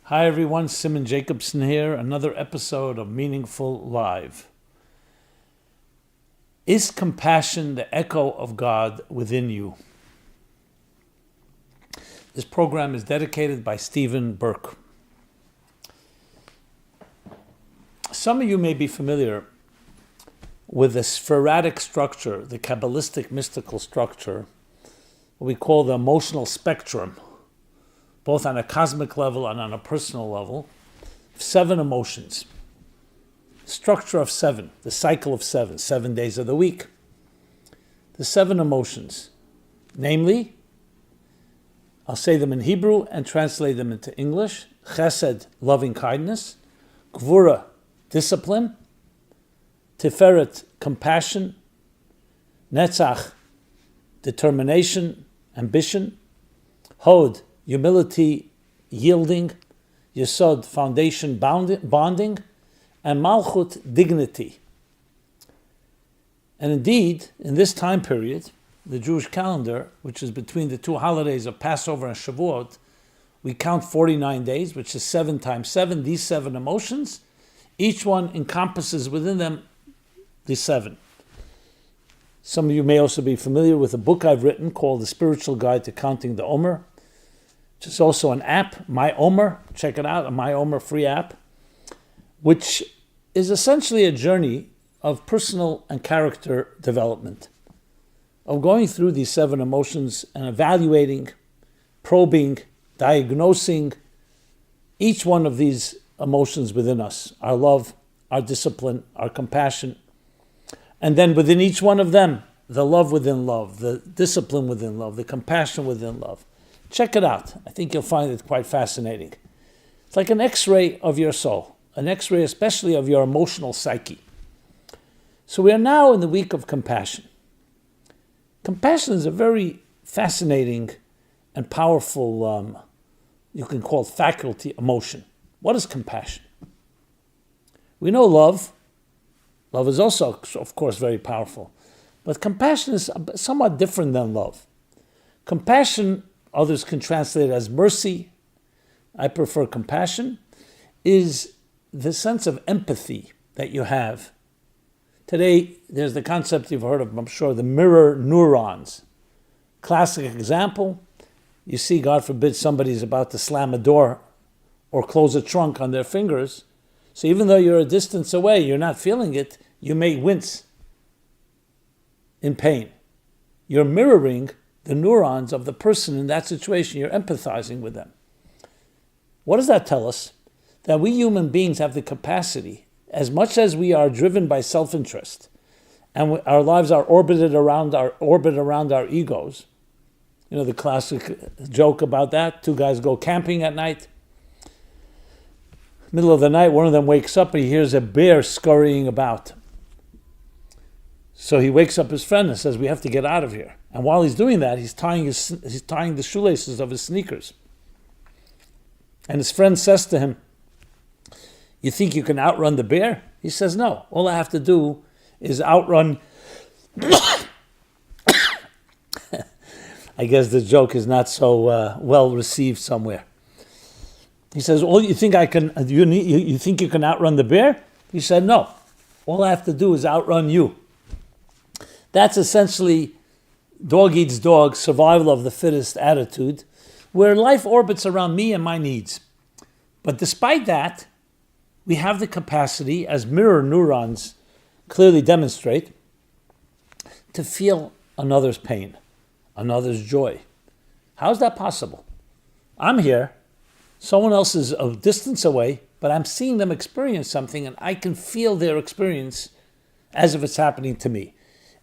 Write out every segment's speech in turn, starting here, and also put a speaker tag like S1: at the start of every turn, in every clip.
S1: Hi everyone, Simon Jacobson here, another episode of Meaningful Live. Is compassion the echo of God within you? This program is dedicated by Stephen Burke. Some of you may be familiar with the sporadic structure, the Kabbalistic mystical structure, what we call the emotional spectrum, both on a cosmic level and on a personal level, 7 emotions. Structure of 7, the cycle of 7, 7 days of the week. The 7 emotions, namely, I'll say them in Hebrew and translate them into English. Chesed, loving kindness. Gvura, discipline. Tiferet, compassion. Netzach, determination, ambition. Hod, humility, yielding. Yesod, foundation, bonding. And Malchut, dignity. And indeed, in this time period, the Jewish calendar, which is between the 2 holidays of Passover and Shavuot, we count 49 days, which is 7 times 7, these 7 emotions. Each one encompasses within them the 7. Some of you may also be familiar with a book I've written called The Spiritual Guide to Counting the Omer, which is also an app, My Omer. Check it out, a My Omer free app, which is essentially a journey of personal and character development, of going through these 7 emotions and evaluating, probing, diagnosing each one of these emotions within us, our love, our discipline, our compassion, and then within each one of them, the love within love, the discipline within love, the compassion within love. Check it out. I think you'll find it quite fascinating. It's like an X-ray of your soul, an X-ray especially of your emotional psyche. So we are now in the week of compassion. Compassion is a very fascinating and powerful, you can call it faculty, emotion. What is compassion? We know love. Love is also, of course, very powerful. But compassion is somewhat different than love. Compassion, others can translate it as mercy. I prefer compassion, is the sense of empathy that you have. Today, there's the concept you've heard of, I'm sure, the mirror neurons. Classic example, you see, God forbid, somebody's about to slam a door or close a trunk on their fingers. So even though you're a distance away, you're not feeling it, you may wince in pain. You're mirroring the neurons of the person in that situation. You're empathizing with them. What does that tell us? That we human beings have the capacity, as much as we are driven by self-interest, and our lives are orbited around our egos. You know the classic joke about that. 2 guys go camping at night. Middle of the night, one of them wakes up and he hears a bear scurrying about. So he wakes up his friend and says, "We have to get out of here." And while he's doing that, he's tying the shoelaces of his sneakers. And his friend says to him, "You think you can outrun the bear?" He says, "No. All I have to do is outrun..." I guess the joke is not so well received somewhere. He says, "Oh, you think you think you can outrun the bear?" He said, "No. All I have to do is outrun you." That's essentially dog eats dog, survival of the fittest attitude, where life orbits around me and my needs. But despite that, we have the capacity, as mirror neurons clearly demonstrate, to feel another's pain, another's joy. How is that possible? I'm here, someone else is a distance away, but I'm seeing them experience something and I can feel their experience as if it's happening to me.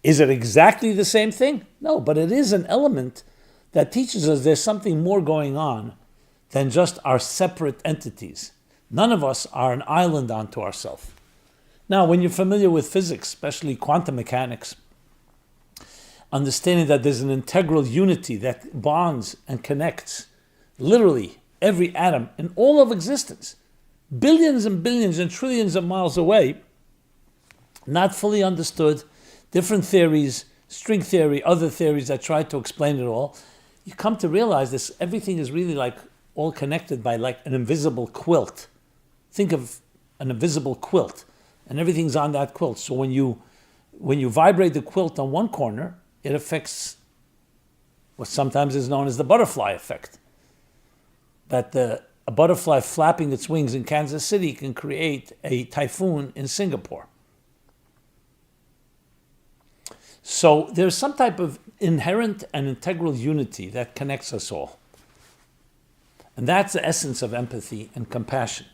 S1: Is it exactly the same thing? No, but it is an element that teaches us there's something more going on than just our separate entities. None of us are an island unto ourselves. Now, when you're familiar with physics, especially quantum mechanics, understanding that there's an integral unity that bonds and connects literally every atom in all of existence, billions and billions and trillions of miles away, not fully understood, different theories, string theory, other theories that try to explain it all, you come to realize this, everything is really like all connected by like an invisible quilt. Think of an invisible quilt, and everything's on that quilt. So when you vibrate the quilt on one corner, it affects what sometimes is known as the butterfly effect. That a butterfly flapping its wings in Kansas City can create a typhoon in Singapore. So there's some type of inherent and integral unity that connects us all. And that's the essence of empathy and compassion.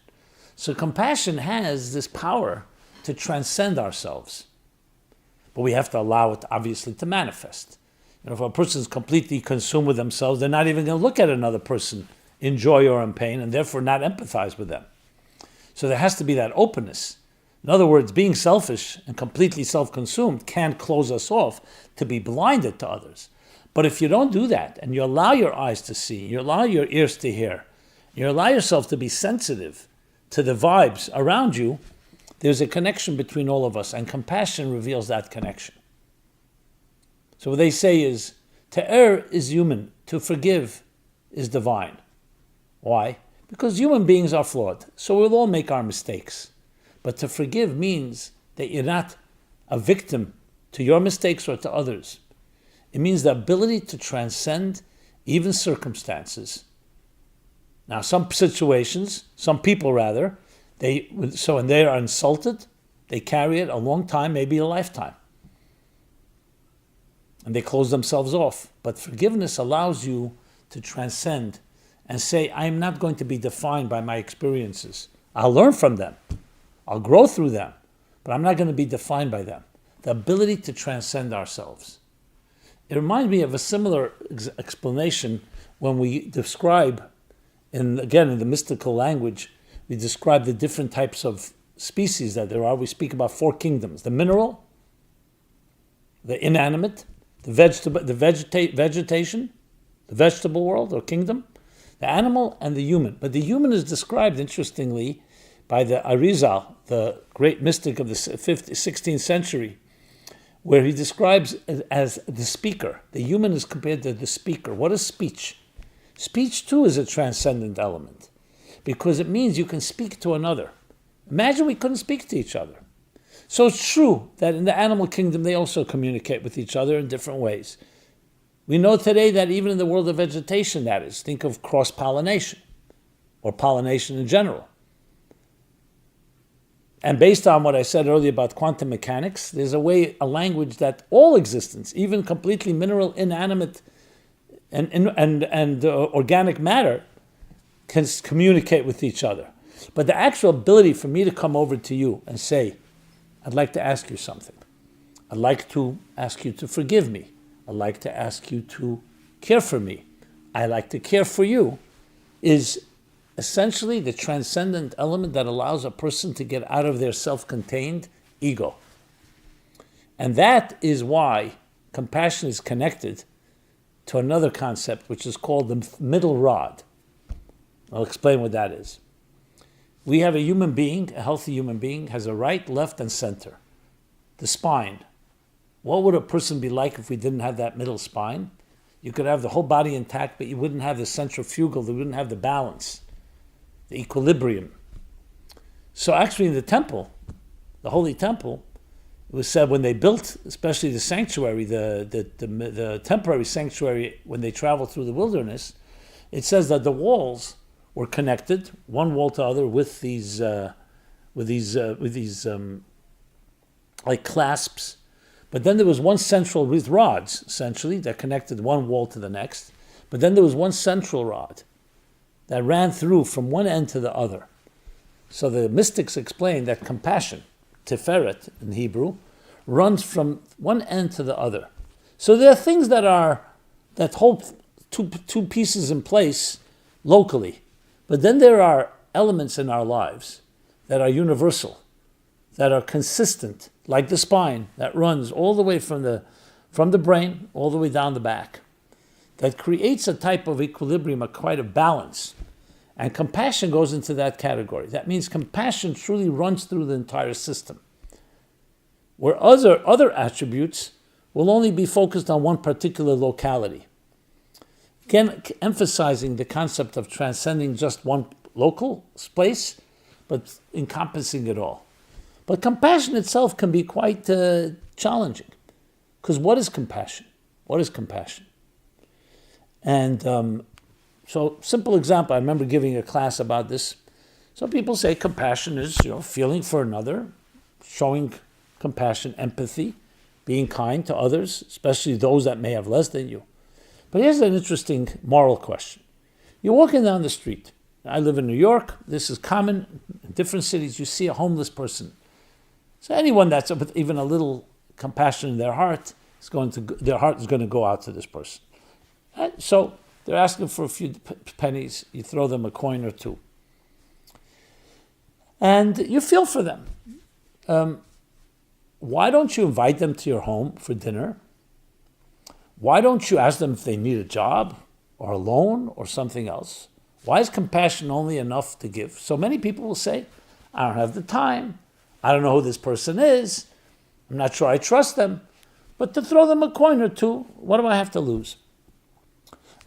S1: So compassion has this power to transcend ourselves. But we have to allow it, obviously, to manifest. If a person's completely consumed with themselves, they're not even going to look at another person in joy or in pain, and therefore not empathize with them. So there has to be that openness. In other words, being selfish and completely self-consumed can't close us off to be blinded to others. But if you don't do that, and you allow your eyes to see, you allow your ears to hear, you allow yourself to be sensitive to the vibes around you, there's a connection between all of us, and compassion reveals that connection. So what they say is, to err is human, to forgive is divine. Why? Because human beings are flawed, so we'll all make our mistakes. But to forgive means that you're not a victim to your mistakes or to others. It means the ability to transcend even circumstances. Now, some situations, some people rather, when they are insulted, they carry it a long time, maybe a lifetime. And they close themselves off. But forgiveness allows you to transcend and say, I'm not going to be defined by my experiences. I'll learn from them. I'll grow through them. But I'm not going to be defined by them. The ability to transcend ourselves. It reminds me of a similar explanation when we describe, in the mystical language, we describe the different types of species that there are. We speak about 4 kingdoms: the mineral, the inanimate, the vegetation, the vegetable world or kingdom, the animal, and the human. But the human is described, interestingly, by the Arizal, the great mystic of the 16th century, where he describes it as the speaker. The human is compared to the speaker. What is speech? Speech, too, is a transcendent element, because it means you can speak to another. Imagine we couldn't speak to each other. So it's true that in the animal kingdom, they also communicate with each other in different ways. We know today that even in the world of vegetation, that is, think of cross-pollination, or pollination in general. And based on what I said earlier about quantum mechanics, there's a language that all existence, even completely mineral, inanimate, and organic matter, can communicate with each other. But the actual ability for me to come over to you and say, I'd like to ask you something. I'd like to ask you to forgive me. I'd like to ask you to care for me. I like to care for you, is essentially the transcendent element that allows a person to get out of their self-contained ego. And that is why compassion is connected to another concept, which is called the middle rod. I'll explain what that is. We have a human being, a healthy human being, has a right, left, and center. The spine. What would a person be like if we didn't have that middle spine? You could have the whole body intact, but you wouldn't have the centrifugal, you wouldn't have the balance, the equilibrium. So actually in the temple, the Holy Temple, it was said when they built, especially the sanctuary, the temporary sanctuary, when they traveled through the wilderness, it says that the walls were connected, one wall to other, with these like clasps. But then there was one central, with rods, essentially, that connected one wall to the next. But then there was one central rod that ran through from one end to the other. So the mystics explain that compassion, tiferet in Hebrew, runs from one end to the other. So there are things that hold two pieces in place locally. But then there are elements in our lives that are universal, that are consistent, like the spine that runs all the way from the brain all the way down the back, that creates a type of equilibrium, a quite a balance. And compassion goes into that category. That means compassion truly runs through the entire system, where other attributes will only be focused on one particular locality. Again, emphasizing the concept of transcending just one local place, but encompassing it all. But compassion itself can be quite challenging. Because what is compassion? What is compassion? And so, simple example, I remember giving a class about this. Some people say compassion is, feeling for another, showing compassion, empathy, being kind to others, especially those that may have less than you. But here's an interesting moral question. You're walking down the street. I live in New York. This is common. In different cities, you see a homeless person. So anyone that's with even a little compassion in their heart, their heart is going to go out to this person. And so they're asking for a few pennies. You throw them a coin or two. And you feel for them. Why don't you invite them to your home for dinner? Why don't you ask them if they need a job or a loan or something else? Why is compassion only enough to give? So many people will say, I don't have the time. I don't know who this person is. I'm not sure I trust them. But to throw them a coin or two, what do I have to lose?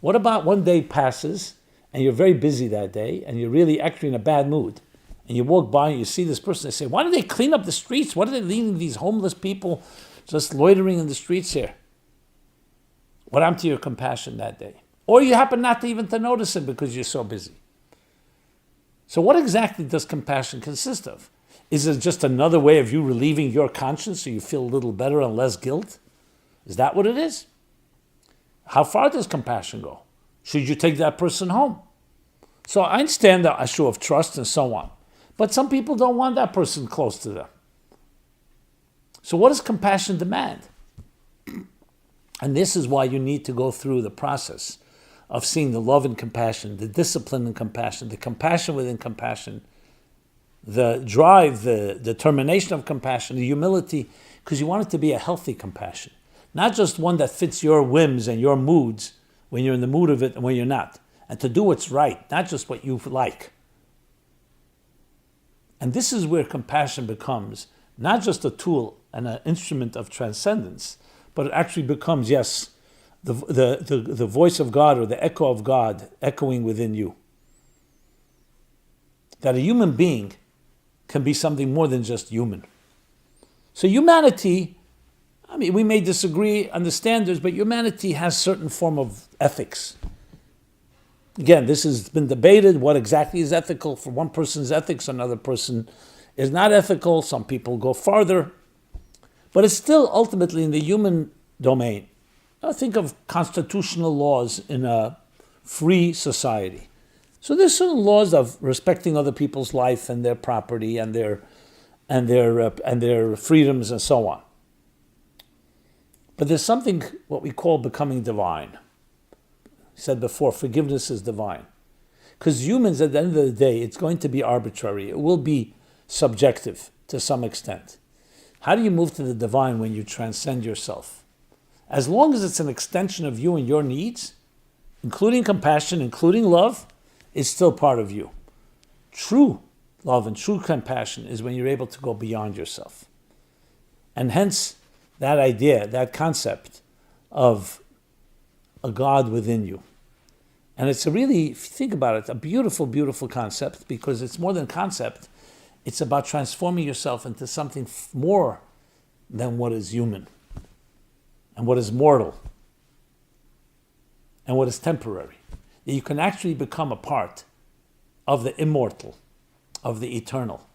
S1: What about one day passes and you're very busy that day and you're really actually in a bad mood? And you walk by and you see this person, they say, why do they clean up the streets? What are they leaving these homeless people just loitering in the streets here? What happened to your compassion that day? Or you happen not to even to notice it because you're so busy. So what exactly does compassion consist of? Is it just another way of you relieving your conscience so you feel a little better and less guilt? Is that what it is? How far does compassion go? Should you take that person home? So I understand the issue of trust and so on. But some people don't want that person close to them. So what does compassion demand? And this is why you need to go through the process of seeing the love and compassion, the discipline and compassion, the compassion within compassion, the drive, the determination of compassion, the humility, because you want it to be a healthy compassion. Not just one that fits your whims and your moods when you're in the mood of it and when you're not. And to do what's right, not just what you like. And this is where compassion becomes not just a tool and an instrument of transcendence, but it actually becomes, yes, the voice of God or the echo of God echoing within you. That a human being can be something more than just human. So humanity, we may disagree on the standards, but humanity has certain form of ethics. Again, this has been debated, what exactly is ethical. For one person's ethics, another person is not ethical. Some people go farther. But it's still ultimately in the human domain. Now think of constitutional laws in a free society. So there's certain laws of respecting other people's life and their property and their freedoms and so on. But there's something what we call becoming divine. I said before, forgiveness is divine. Because humans, at the end of the day, it's going to be arbitrary. It will be subjective to some extent. How do you move to the divine when you transcend yourself? As long as it's an extension of you and your needs, including compassion, including love, it's still part of you. True love and true compassion is when you're able to go beyond yourself. And hence, that idea, that concept of a God within you. And it's a really, if you think about it, a beautiful, beautiful concept, because it's more than concept. It's about transforming yourself into something more than what is human and what is mortal and what is temporary. That you can actually become a part of the immortal, of the eternal.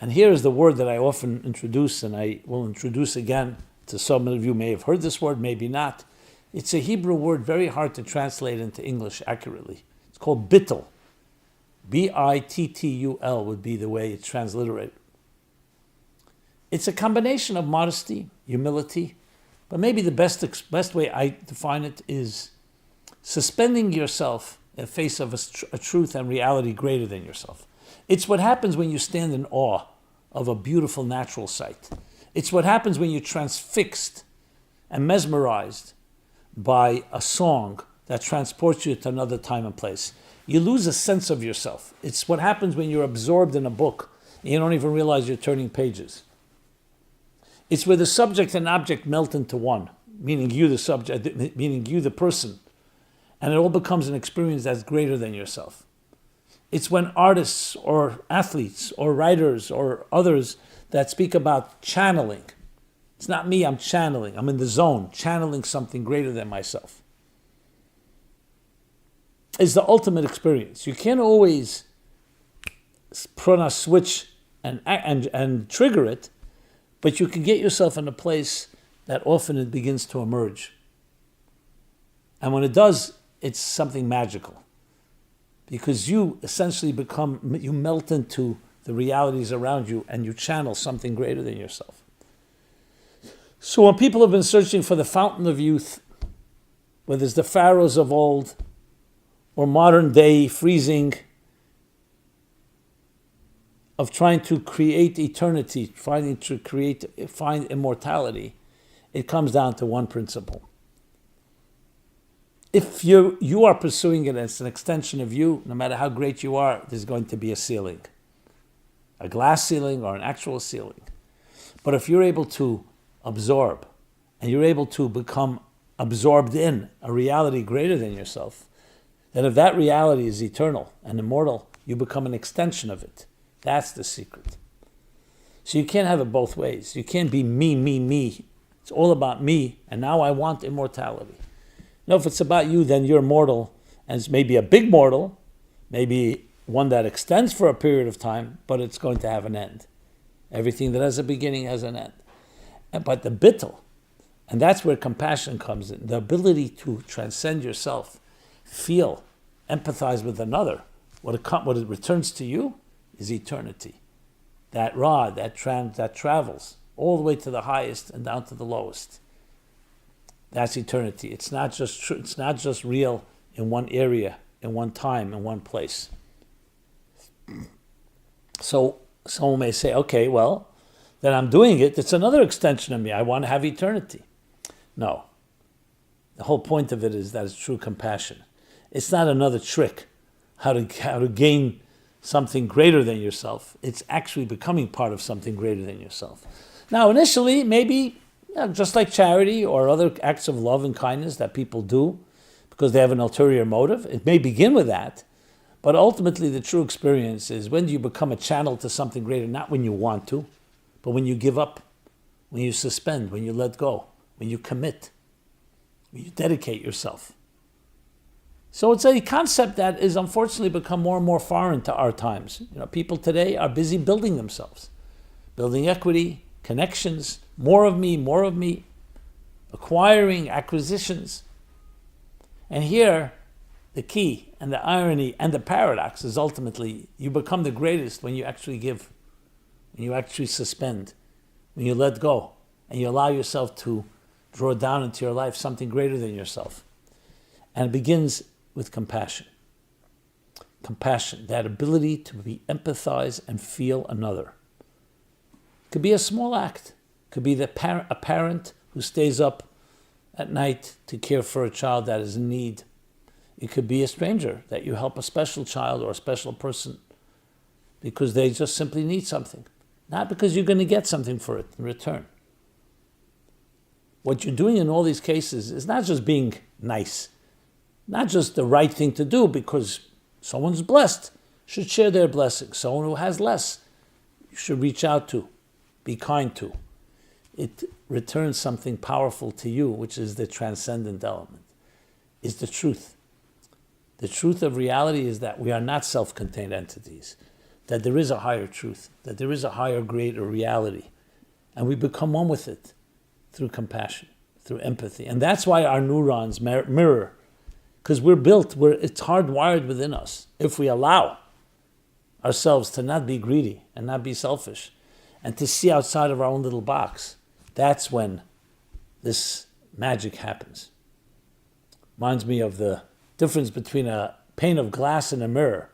S1: And here is the word that I often introduce, and I will introduce again to some of you may have heard this word, maybe not. It's a Hebrew word very hard to translate into English accurately. It's called bittul. B-I-T-T-U-L would be the way it's transliterated. It's a combination of modesty, humility, but maybe the best way I define it is suspending yourself in face of a truth and reality greater than yourself. It's what happens when you stand in awe of a beautiful natural sight. It's what happens when you're transfixed and mesmerized by a song that transports you to another time and place. You lose a sense of yourself. It's what happens when you're absorbed in a book and you don't even realize you're turning pages. It's where the subject and object melt into one, meaning you, the subject, meaning you, the person, And it all becomes an experience that's greater than yourself. It's when artists or athletes or writers or others that speak about channeling. It's not me, I'm channeling. I'm in the zone, channeling something greater than myself. It's the ultimate experience. You can't always put on a switch and trigger it, but you can get yourself in a place that often it begins to emerge. And when it does, it's something magical. Because you essentially you melt into the realities around you and you channel something greater than yourself. So when people have been searching for the fountain of youth, whether it's the pharaohs of old or modern day freezing of trying to create eternity, find immortality, it comes down to one principle. If you are pursuing it as an extension of you, no matter how great you are, there's going to be a ceiling. A glass ceiling or an actual ceiling. But if you're able to absorb, and you're able to become absorbed in a reality greater than yourself, then if that reality is eternal and immortal, you become an extension of it. That's the secret. So you can't have it both ways. You can't be me, me, me. It's all about me, and now I want immortality. No, if it's about you, then you're mortal, and it's maybe a big mortal, maybe one that extends for a period of time, but it's going to have an end. Everything that has a beginning has an end. But the bittul, and that's where compassion comes in, the ability to transcend yourself, feel, empathize with another, what it returns to you is eternity. That rod, that travels all the way to the highest and down to the lowest. That's eternity. It's not just true. It's not just real in one area, in one time, in one place. So someone may say, okay, well, then I'm doing it. It's another extension of me. I want to have eternity. No. The whole point of it is that it's true compassion. It's not another trick, how to gain something greater than yourself. It's actually becoming part of something greater than yourself. Now, initially, maybe just like charity or other acts of love and kindness that people do because they have an ulterior motive, it may begin with that, but ultimately the true experience is when you become a channel to something greater, not when you want to, but when you give up, when you suspend, when you let go, when you commit, when you dedicate yourself. So it's a concept that is unfortunately become more and more foreign to our times. People today are busy building themselves, building equity, connections, more of me, acquiring acquisitions. And here, the key and the irony and the paradox is ultimately you become the greatest when you actually give, when you actually suspend, when you let go, and you allow yourself to draw down into your life something greater than yourself. And it begins with compassion. Compassion, that ability to empathize and feel another. It could be a small act. It could be a parent who stays up at night to care for a child that is in need. It could be a stranger that you help a special child or a special person because they just simply need something. Not because you're going to get something for it in return. What you're doing in all these cases is not just being nice, not just the right thing to do because someone's blessed, should share their blessings. Someone who has less, you should reach out to, be kind to. It returns something powerful to you, which is the transcendent element, is the truth. The truth of reality is that we are not self-contained entities, that there is a higher truth, that there is a higher, greater reality, and we become one with it through compassion, through empathy. And that's why our neurons mirror, because it's hardwired within us. If we allow ourselves to not be greedy and not be selfish and to see outside of our own little box, that's when this magic happens. Reminds me of the difference between a pane of glass and a mirror.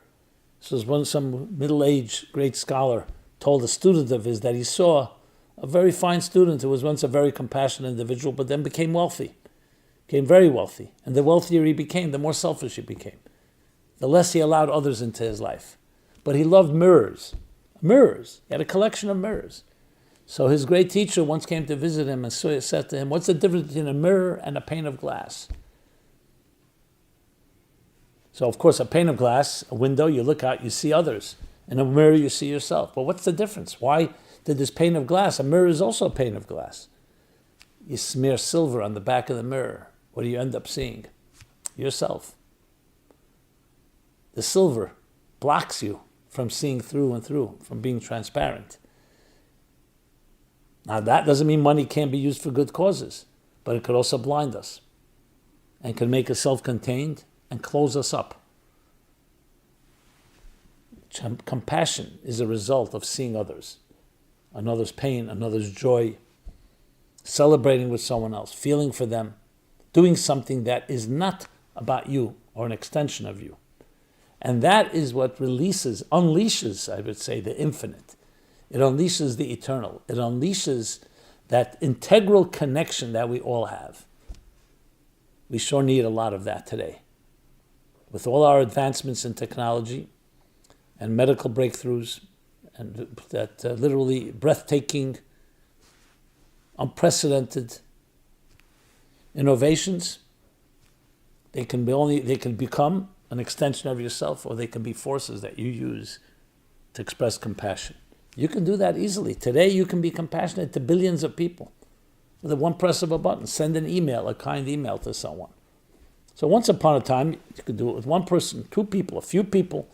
S1: This was when some middle-aged great scholar told a student of his that he saw a very fine student who was once a very compassionate individual, but then became wealthy, became very wealthy. And the wealthier he became, the more selfish he became. The less he allowed others into his life. But he loved mirrors. Mirrors. He had a collection of mirrors. So his great teacher once came to visit him and said to him, "What's the difference between a mirror and a pane of glass?" So, of course, a pane of glass, a window, you look out, you see others. In a mirror, you see yourself. But what's the difference? Why did this pane of glass? A mirror is also a pane of glass. You smear silver on the back of the mirror. What do you end up seeing? Yourself. The silver blocks you from seeing through and through, from being transparent. Now, that doesn't mean money can't be used for good causes, but it could also blind us and can make us self-contained and close us up. Compassion is a result of seeing others, another's pain, another's joy, celebrating with someone else, feeling for them, doing something that is not about you or an extension of you. And that is what unleashes, I would say, the infinite. It unleashes the eternal. It unleashes that integral connection that we all have. We sure need a lot of that today. With all our advancements in technology and medical breakthroughs, and that literally breathtaking, unprecedented innovations, they can become an extension of yourself, or they can be forces that you use to express compassion. You can do that easily. Today you can be compassionate to billions of people with the one press of a button. Send an email, a kind email to someone. So once upon a time, you could do it with one person, two people, a few people.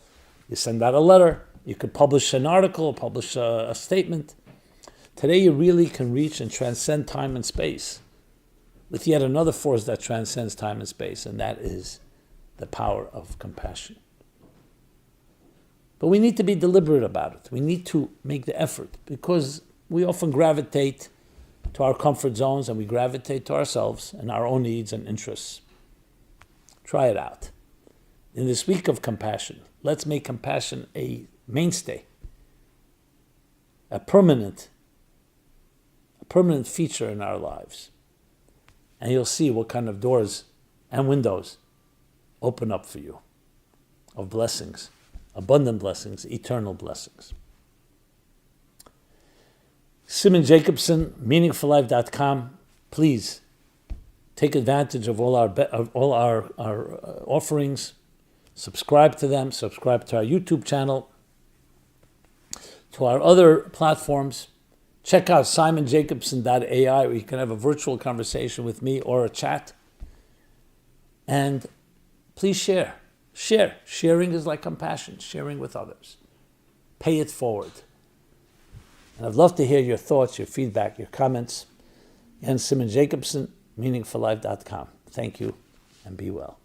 S1: You send out a letter. You could publish an article, publish a statement. Today you really can reach and transcend time and space with yet another force that transcends time and space, and that is the power of compassion. But we need to be deliberate about it. We need to make the effort, because we often gravitate to our comfort zones and we gravitate to ourselves and our own needs and interests. Try it out. In this week of compassion, let's make compassion a mainstay, a permanent feature in our lives. And you'll see what kind of doors and windows open up for you of blessings, abundant blessings, eternal blessings. Simon Jacobson, meaningfullife.com. Please take advantage of all our offerings. Subscribe to them. Subscribe to our YouTube channel, to our other platforms. Check out simonjacobson.ai, where you can have a virtual conversation with me or a chat. And please share. Share. Sharing is like compassion, sharing with others. Pay it forward. And I'd love to hear your thoughts, your feedback, your comments. And Simon Jacobson, meaningfullife.com. Thank you, and be well.